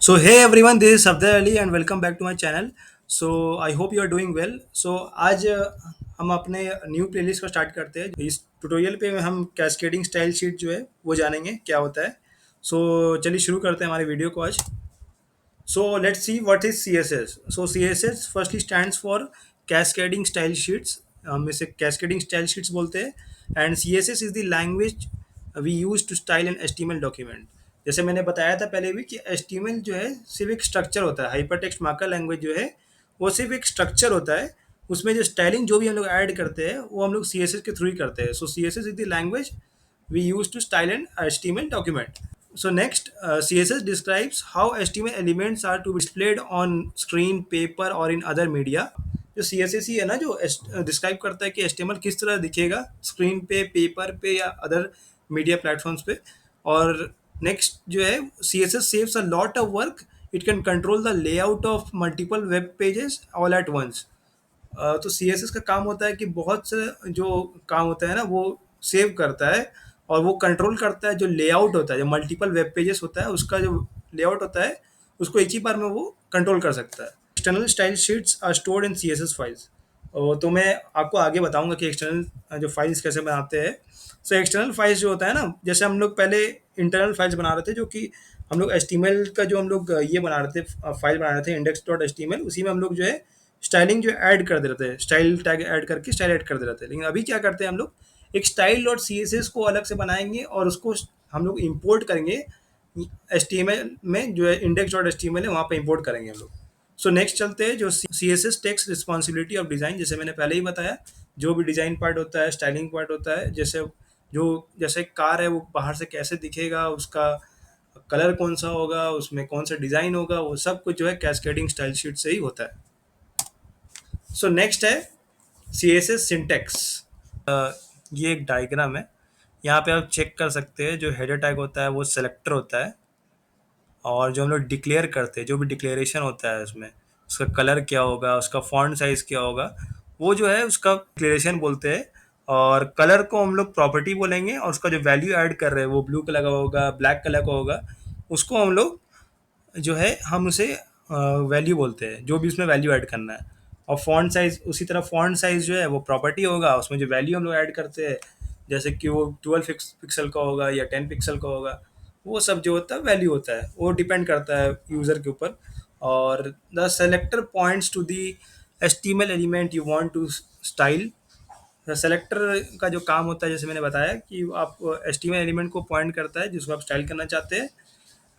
So hey everyone, this is Safdar Ali and welcome back to my channel. So I hope you are doing well. So आज हम अपने new playlist को start करते हैं. इस tutorial पे हम कैस्केडिंग स्टाइल शीट जो है वो जानेंगे क्या होता है. सो चलिए शुरू करते हैं हमारे वीडियो को आज. So let's see what is CSS. So CSS firstly stands for Cascading Style Sheets. हम इसे Cascading Style Sheets बोलते हैं. And CSS is the language we use to style an HTML document. जैसे मैंने बताया था पहले भी कि HTML जो है सिर्फ एक स्ट्रक्चर होता है. हाइपर टेक्स्ट मार्कअप लैंग्वेज जो है वो सिर्फ एक स्ट्रक्चर होता है. उसमें जो स्टाइलिंग जो भी हम लोग ऐड करते हैं वो हम लोग CSS के थ्रू ही करते हैं. सो CSS is the language we use to style an HTML document. So next, CSS describes how HTML elements are to be displayed on screen, paper or in other media. जो CSS ही है ना जो describe करता है कि HTML किस तरह दिखेगा स्क्रीन पे, पेपर पे या अदर मीडिया प्लेटफॉर्म्स पे. और नेक्स्ट जो है CSS saves a lot of work. It can control the layout of multiple web pages all at once. तो CSS का काम होता है कि बहुत से जो काम होता है ना वो सेव करता है और वो कंट्रोल करता है जो लेआउट होता है, जो मल्टीपल वेब पेजेस होता है उसका जो लेआउट होता है उसको एक ही बार में वो कंट्रोल कर सकता है. External style sheets are stored in CSS files. तो मैं आपको आगे बताऊंगा कि एक्सटर्नल जो फाइल्स कैसे बनाते हैं. सो एक्सटर्नल फाइल्स जो होता है ना, जैसे हम लोग पहले इंटरनल फाइल्स बना रहे थे जो कि हम लोग HTML का जो हम लोग ये बना रहे थे फाइल बना रहे थे index.html, उसी में हम लोग जो है स्टाइलिंग जो ऐड कर दे रहे थे, स्टाइल टैग ऐड करके स्टाइल ऐड कर दे रहे थे. लेकिन अभी क्या करते हैं हम लोग एक style dot C S S को अलग से बनाएंगे और उसको हम लोग इम्पोर्ट करेंगे HTML में. जो है इंडेक्स डॉट HTML है वहाँ पे इम्पोर्ट करेंगे हम लोग. सो नेक्स्ट चलते हैं जो CSS takes responsibility of design. जैसे मैंने पहले ही बताया जो भी डिज़ाइन पार्ट होता है, स्टाइलिंग पार्ट होता है, जैसे जो जैसे कार है वो बाहर से कैसे दिखेगा, उसका कलर कौन सा होगा, उसमें कौन सा डिज़ाइन होगा, वो सब कुछ जो है कैस्केडिंग स्टाइल शीट से ही होता है. सो नेक्स्ट है CSS सिंटेक्स. ये एक डायग्राम है. यहाँ पे आप चेक कर सकते हैं जो हेडर टैग होता है वो सेलेक्टर होता है. और जो हम लोग डिक्लेयर करते हैं जो भी डिक्लेरेशन होता है उसमें उसका कलर क्या होगा, उसका फॉन्ट साइज़ क्या होगा, वो जो है उसका डिक्लेरेशन बोलते हैं. और कलर को हम लोग प्रॉपर्टी बोलेंगे और उसका जो वैल्यू ऐड कर रहे हैं वो ब्लू कलर का होगा, ब्लैक कलर का होगा, उसको हम लोग जो है हम उसे वैल्यू बोलते हैं जो भी उसमें वैल्यू ऐड करना है. और फॉन्ट साइज़ उसी तरह फॉन्ट साइज़ जो है वो प्रॉपर्टी होगा, उसमें जो वैल्यू हम लोग ऐड करते हैं जैसे कि वो 12 पिक्सल का होगा या 10 पिक्सल का होगा, वो सब जो होता है वैल्यू होता है, वो डिपेंड करता है यूज़र के ऊपर. और the selector points to the HTML element you want to style. Selector का जो काम होता है जैसे मैंने बताया कि आप HTML एलिमेंट को पॉइंट करता है जिसको आप स्टाइल करना चाहते हैं.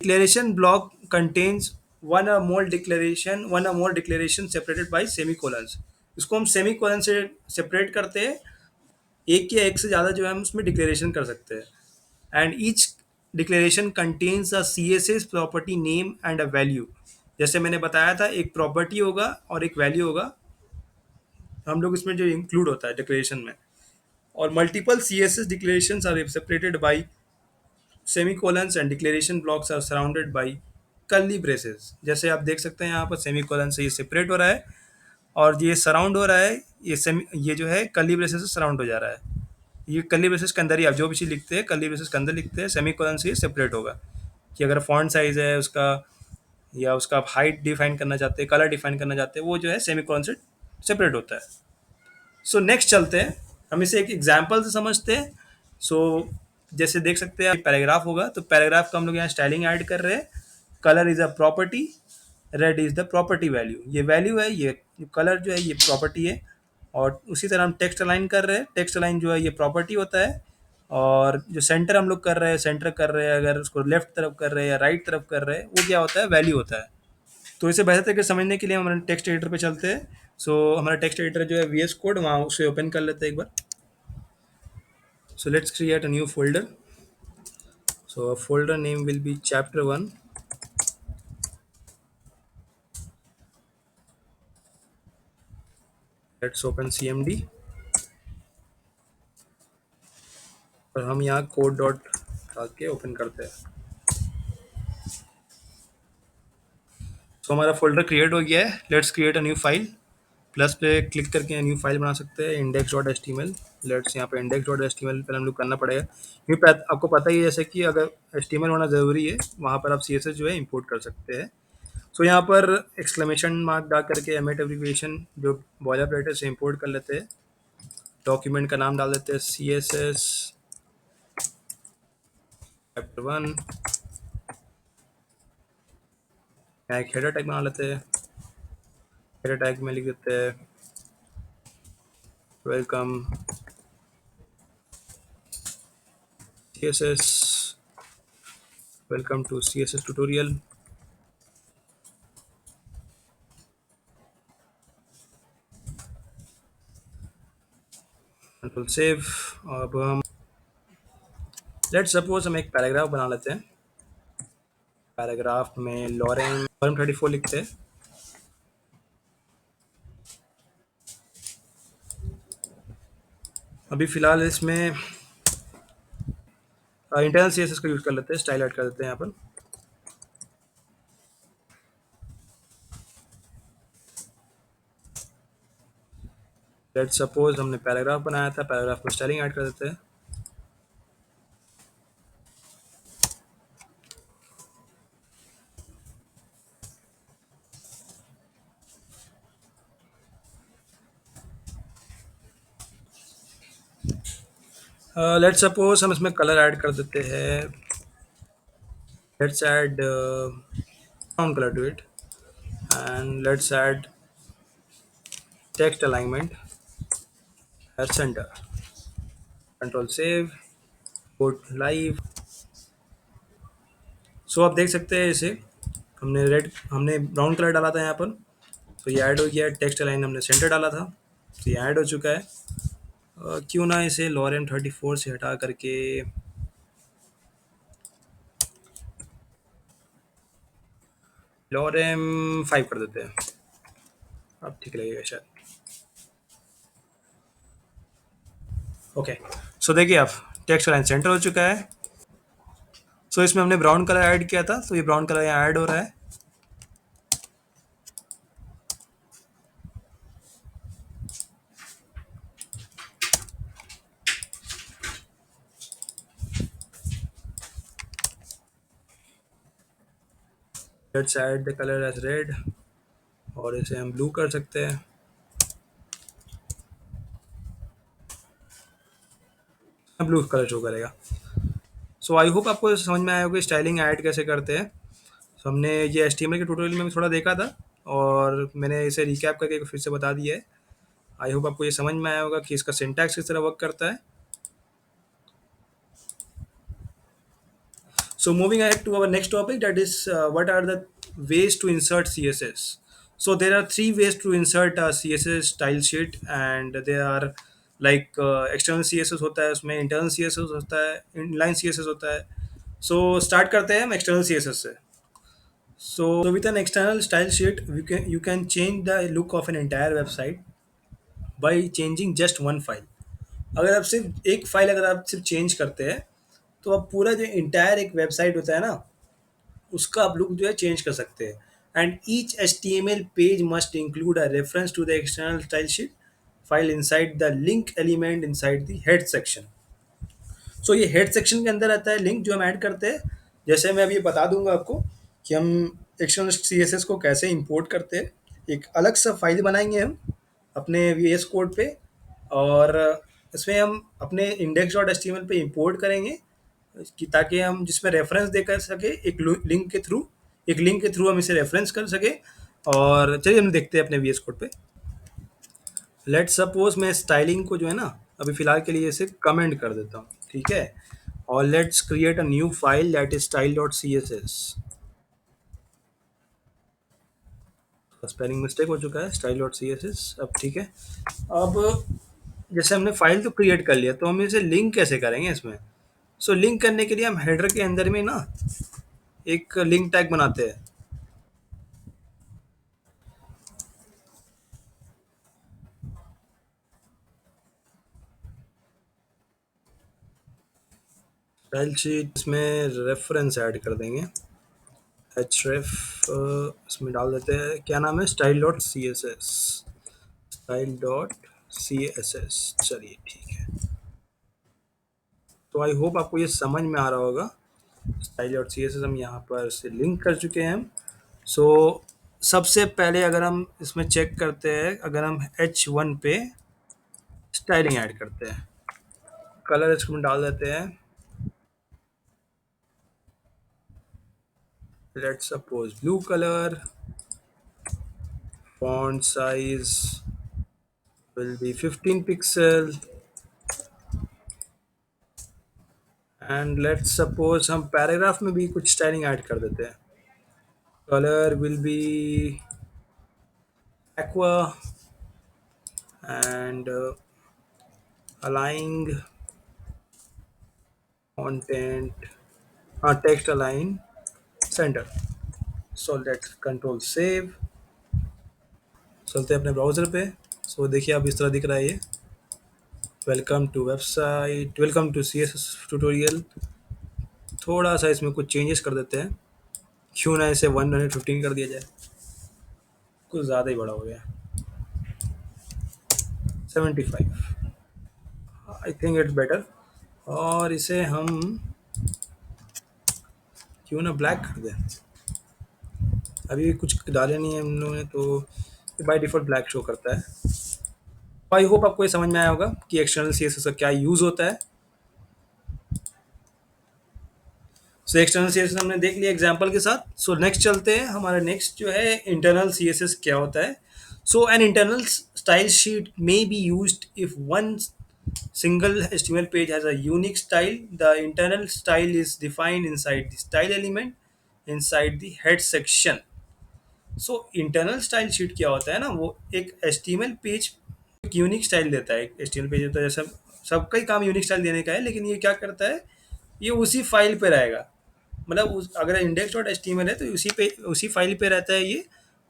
Declaration block contains one or more declaration separated by semicolons. इसको हम सेमीकोलन से सेपरेट करते हैं. एक या एक से ज़्यादा जो है हम उसमें डिक्लेरेशन कर सकते हैं. And each declaration contains a CSS property name and a value. जैसे मैंने बताया था एक प्रॉपर्टी होगा और एक वैल्यू होगा, हम लोग इसमें जो इंक्लूड होता है डिक्लेरेशन में. और multiple CSS declarations are separated by semicolons and declaration blocks are surrounded by curly braces. जैसे आप देख सकते हैं यहाँ पर सेमीकोलन से ये सेपरेट हो रहा है और ये सराउंड हो रहा है, ये जो है कर्ली ब्रेसेस से सराउंड हो जा रहा है. ये कर्ली ब्रेसेस के अंदर ही आप जो भी चीज़ लिखते हैं कर्ली ब्रेसेस के अंदर लिखते हैं, सेमीकोलन से ये सेपरेट होगा. कि अगर फॉन्ट साइज है उसका या उसका आप हाइट डिफाइन करना चाहते हैं, कलर डिफाइन करना चाहते हैं, वो जो है सेमीकोलन से सेपरेट होता है. सो नेक्स्ट चलते हैं, हम इसे एक एग्जाम्पल से समझते हैं. सो जैसे देख सकते हैं पैराग्राफ होगा तो पैराग्राफ का हम लोग यहाँ स्टाइलिंग ऐड कर रहे हैं. Colour is a property, red is the property value. ये वैल्यू है, ये कलर जो है ये प्रॉपर्टी है. और उसी तरह हम टेक्स्ट अलाइन कर रहे हैं, टेक्स्ट अलाइन जो है ये प्रॉपर्टी होता है. और जो सेंटर हम लोग कर रहे हैं, सेंटर कर रहे हैं, अगर उसको लेफ्ट तरफ कर रहे हैं या राइट तरफ कर रहे हैं, वो क्या होता है, वैल्यू होता है. तो इसे बेहतर तरीके से समझने के लिए हमारे टेक्स्ट एडिटर पे चलते हैं. सो हमारा टेक्स्ट एडिटर जो है VS कोड, वहाँ उसे ओपन कर लेते हैं एक बार. So let's create a new folder. So folder name will be chapter 1. Let's open CMD और हम यहाँ कोड डॉट डाल के ओपन करते हैं. सो हमारा फोल्डर क्रिएट हो गया है. Let's create a new file. Plus पे क्लिक करके न्यू फाइल बना सकते हैं, index.html. लेट्स यहाँ पे index dot H T M L पर हम लोग करना पड़ेगा, क्योंकि आपको पता ही है जैसे कि अगर एच टी एम एल होना ज़रूरी है, वहाँ पर आप सी एस एस जो है इंपोर्ट कर सकते हैं। सो यहाँ पर एक्सक्लेमेशन मार्क डाल करके एम एट एप्लीकेशन जो बॉयलर प्लेट है से इंपोर्ट कर लेते हैं। डॉक्यूमेंट का नाम डाल देते हैं C S S chapter one. यहाँ एक हेडर टैग बना लेते हैं। हेडर टैग में लिख देते हैं welcome C S S, welcome to C S S tutorial. Control save. अब हम लेट सपोज हम एक पैराग्राफ बना लेते हैं। पैराग्राफ में लॉरेम लॉरेम 34 लिखते हैं। अभी फ़िलहाल इसमें इंटरनल सी एस एस का यूज़ कर लेते हैं, स्टाइल ऐड कर देते हैं यहाँ पर। लेट सपोज हमने पैराग्राफ बनाया था, पैराग्राफ में स्टाइलिंग ऐड कर देते हैं। लेट सपोज हम इसमें कलर ऐड कर देते हैं। Let's add brown colour to it and let's add text alignment at centre. Control save, code live. So आप देख सकते हैं इसे हमने ब्राउन कलर डाला था यहाँ पर, तो ये ऐड हो गया। टेक्स्ट अलाइन हमने सेंटर डाला था, तो ये ऐड हो चुका है। क्यों ना इसे लॉरेम 34 से हटा करके लॉरेम 5 कर देते हैं। अब ठीक लगेगा शायद। ओके, सो देखिए अब टेक्स्ट लाइन सेंटर हो चुका है। सो इसमें हमने ब्राउन कलर ऐड किया था, तो ये ब्राउन कलर यहाँ ऐड हो रहा है। Let's add the colour as red, और इसे हम ब्लू कर सकते हैं। ब्लू कलर शो करेगा। सो आई होप आपको समझ में आया होगा स्टाइलिंग ऐड कैसे करते हैं। तो हमने ये एच टी एम एल के ट्यूटोरियल में भी थोड़ा देखा था, और मैंने इसे रिकैप करके फिर से बता दिया है। आई होप आपको ये समझ में आया होगा कि इसका सिंटैक्स किस तरह वर्क करता है। So moving ahead to our next topic, that is what are the ways to insert CSS. So there are three ways to insert a CSS style sheet, and there are like external CSS होता है, उसमें internal CSS होता है, inline CSS होता है. So start करते हैं हम external CSS से. So with an external style sheet, you can change the look of an entire website by changing just one file. अगर आप सिर्फ एक फाइल अगर आप सिर्फ चेंज करते हैं, तो आप पूरा जो इंटायर एक वेबसाइट होता है ना, उसका आप लुक जो है चेंज कर सकते हैं। And each H T M L page must include a reference to the external style sheet file inside the link element inside the head section. So ये हेड सेक्शन के अंदर आता है लिंक जो हम ऐड करते हैं। जैसे मैं अभी बता दूंगा आपको कि हम एक्सटर्नल सी एस एस को कैसे इंपोर्ट करते हैं। एक अलग सा फाइल बनाएंगे हम अपने वी एस कोड पे, और इसमें हम अपने index dot H T M L पे इंपोर्ट करेंगे, कि ताकि हम जिसमें रेफरेंस दे कर सके एक लिंक के थ्रू हम इसे रेफरेंस कर सके। और चलिए हम देखते हैं अपने वी एस कोड पे। लेट सपोज मैं स्टाइलिंग को जो है ना अभी फ़िलहाल के लिए इसे कमेंट कर देता हूँ, ठीक है। और let's create a new file that is style dot C S S. Spelling mistake हो चुका है, style dot C S S. अब ठीक है। अब जैसे हमने फाइल तो क्रिएट कर लिया, तो हम इसे लिंक कैसे करेंगे इसमें। सो लिंक करने के लिए हम हेडर के अंदर में ना एक लिंक टैग बनाते हैं। स्टाइल शीट में रेफरेंस ऐड कर देंगे, एच रेफ इसमें डाल देते हैं। क्या नाम है, style dot C S S. Style dot C S S, चलिए ठीक है। तो आई होप आपको ये समझ में आ रहा होगा। स्टाइल और सी एस एस हम यहाँ पर से लिंक कर चुके हैं हम। सो सबसे पहले अगर हम इसमें चेक करते हैं, अगर हम H1 पे स्टाइलिंग ऐड करते हैं, कलर इसमें डाल देते हैं, let's suppose blue colour, font size will be 15 pixel, and let's suppose हम पैराग्राफ में भी कुछ स्टाइलिंग ऐड कर देते हैं। Colour will be aqua and align content, text align center. So let's control save। चलते हैं अपने ब्राउज़र पे। सो देखिए अब इस तरह दिख रहा है ये, welcome to website, welcome to C S S tutorial. थोड़ा सा इसमें कुछ चेंजेस कर देते हैं, क्यों ना इसे 115 कर दिया जाए, कुछ ज़्यादा ही बड़ा हो गया, 75, आई थिंक इट्स बेटर। और इसे हम क्यों ना ब्लैक कर दें, अभी कुछ डाले नहीं है हम लोगों ने, तो बाय डिफ़ॉल्ट ब्लैक शो करता है। आई होप आपको ये समझ में आया होगा कि एक्सटर्नल सी एस एस का क्या यूज़ होता है। So external C S S हमने देख लिया एग्जाम्पल के साथ। सो नेक्स्ट चलते हैं, हमारा नेक्स्ट जो है इंटरनल सी एस एस क्या होता है। So an internal style sheet may be used if one single HTML page has a unique style. The internal style is defined inside the style element inside the head section. So internal style sheet क्या होता है ना, वो एक HTML page एक unique style देता है। एक HTML पेज होता है, जैसे सबका ही काम यूनिक स्टाइल देने का है, लेकिन ये क्या करता है, ये उसी फाइल पे रहेगा। मतलब अगर index dot H T M L है तो उसी फाइल पे रहता है ये।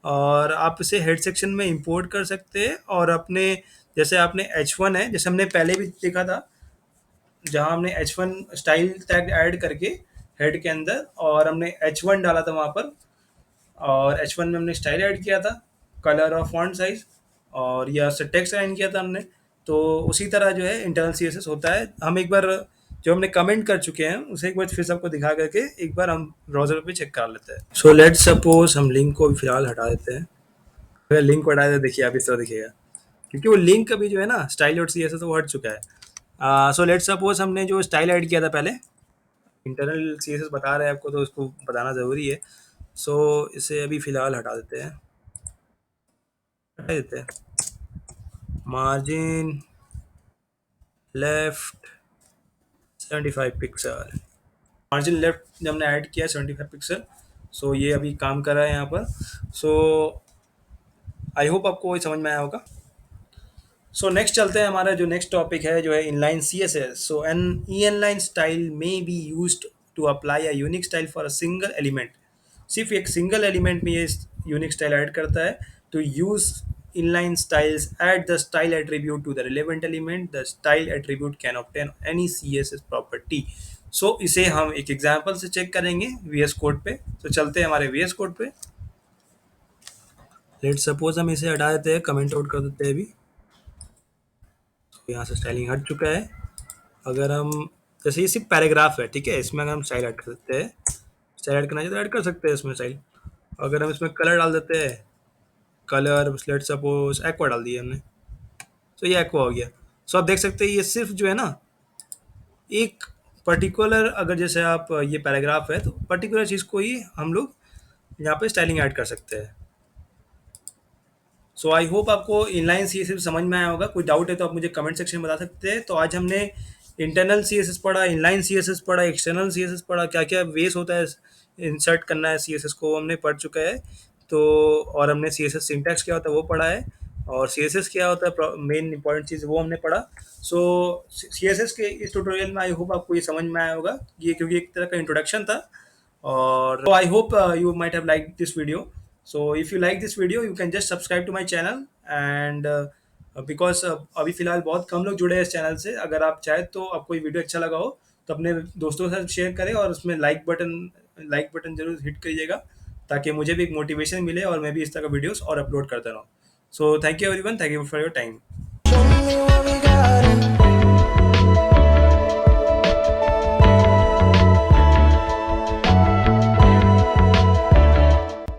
और आप इसे हेड सेक्शन में इंपोर्ट कर सकते हैं, और अपने जैसे आपने H1 है, जैसे हमने पहले भी देखा था, जहाँ हमने H1 स्टाइल टैग ऐड करके हेड के अंदर, और हमने H1 डाला था वहाँ पर, और H1 में हमने स्टाइल ऐड किया था, कलर और फॉन्ट साइज, और या से टेक्स्ट अलाइन किया था हमने। तो उसी तरह जो है इंटरनल सी एस एस होता है। हम एक बार जो हमने कमेंट कर चुके हैं उसे एक बार फिर सबको दिखा करके एक बार हम ब्राउजर पे चेक कर लेते हैं। सो लेट्स सपोज हम लिंक को फिलहाल हटा देते हैं। अगर लिंक को हटा देते देखिए आप इस तरह दिखेगा, क्योंकि वो लिंक अभी जो है ना style dot C S S वो हट चुका है। सो लेट्स सपोज हमने जो स्टाइल ऐड किया था पहले, इंटरनल सी एस एस बता रहे हैं आपको तो उसको बताना ज़रूरी है। सो इसे अभी फ़िलहाल हटा देते हैं, हटा देते हैं। Margin left 75 pixel, margin left हमने ऐड किया 75 पिक्सल। सो ये अभी काम कर रहा है यहाँ पर। सो आई होप आपको ये समझ में आया होगा। सो नेक्स्ट चलते हैं, हमारा जो नेक्स्ट टॉपिक है जो है inline C S S. So an ई inline style may be used to apply a unique style for a single element. सिर्फ एक सिंगल एलिमेंट में ये यूनिक स्टाइल ऐड करता है। तो use inline styles add the style attribute to the relevant element. The style attribute can obtain any css property. So इसे हम एक एग्जांपल से चेक करेंगे VS कोड पे। तो चलते हैं हमारे VS कोड पे। लेट सपोज हम इसे हटा देते हैं, कमेंट आउट कर देते हैं अभी। तो यहाँ से स्टाइलिंग हट चुका है। अगर हम जैसे ये सिर्फ पैराग्राफ है, ठीक है, इसमें अगर हम स्टाइल ऐड कर सकते हैं, स्टाइल ऐड करना चाहिए तो ऐड कर सकते हैं इसमें स्टाइल। अगर हम इसमें कलर डाल देते हैं, कलर लेट सपोज एक्वा डाल दिया हमने, तो ये एक्वा हो गया। सो आप देख सकते हैं ये सिर्फ जो है ना एक पर्टिकुलर, अगर जैसे आप ये पैराग्राफ है तो पर्टिकुलर चीज़ को ही हम लोग यहाँ पे स्टाइलिंग ऐड कर सकते हैं। सो आई होप आपको इनलाइन सी एस एस समझ में आया होगा। कोई डाउट है तो आप मुझे कमेंट सेक्शन में बता सकते हैं। तो आज हमने इंटरनल सी एस एस पढ़ा, इनलाइन सी एस एस पढ़ा, एक्सटर्नल सी एस एस पढ़ा, क्या क्या वेस होता है इंसर्ट करना है सी एस एस को हमने पढ़ चुका है। तो और हमने सी एस एस सिंटैक्स क्या होता है वो पढ़ा है, और सी एस एस क्या होता है मेन इंपॉर्टेंट चीज़ वो हमने पढ़ा। सो सी एस एस के इस ट्यूटोरियल में आई होप आपको ये समझ में आया होगा, ये क्योंकि एक तरह का इंट्रोडक्शन था। और I hope you might have liked this video. So if you like this video, you can just subscribe to my channel, and because अभी फ़िलहाल बहुत कम लोग जुड़े हैं इस चैनल से। अगर आप चाहें तो आपको ये वीडियो अच्छा लगा हो तो अपने दोस्तों के साथ शेयर करें, और उसमें लाइक बटन ज़रूर हिट करिएगा, ताकि मुझे भी एक मोटिवेशन मिले और मैं भी इस तरह का वीडियोस और अपलोड करता रहूँ। So thank you everyone, thank you for your time.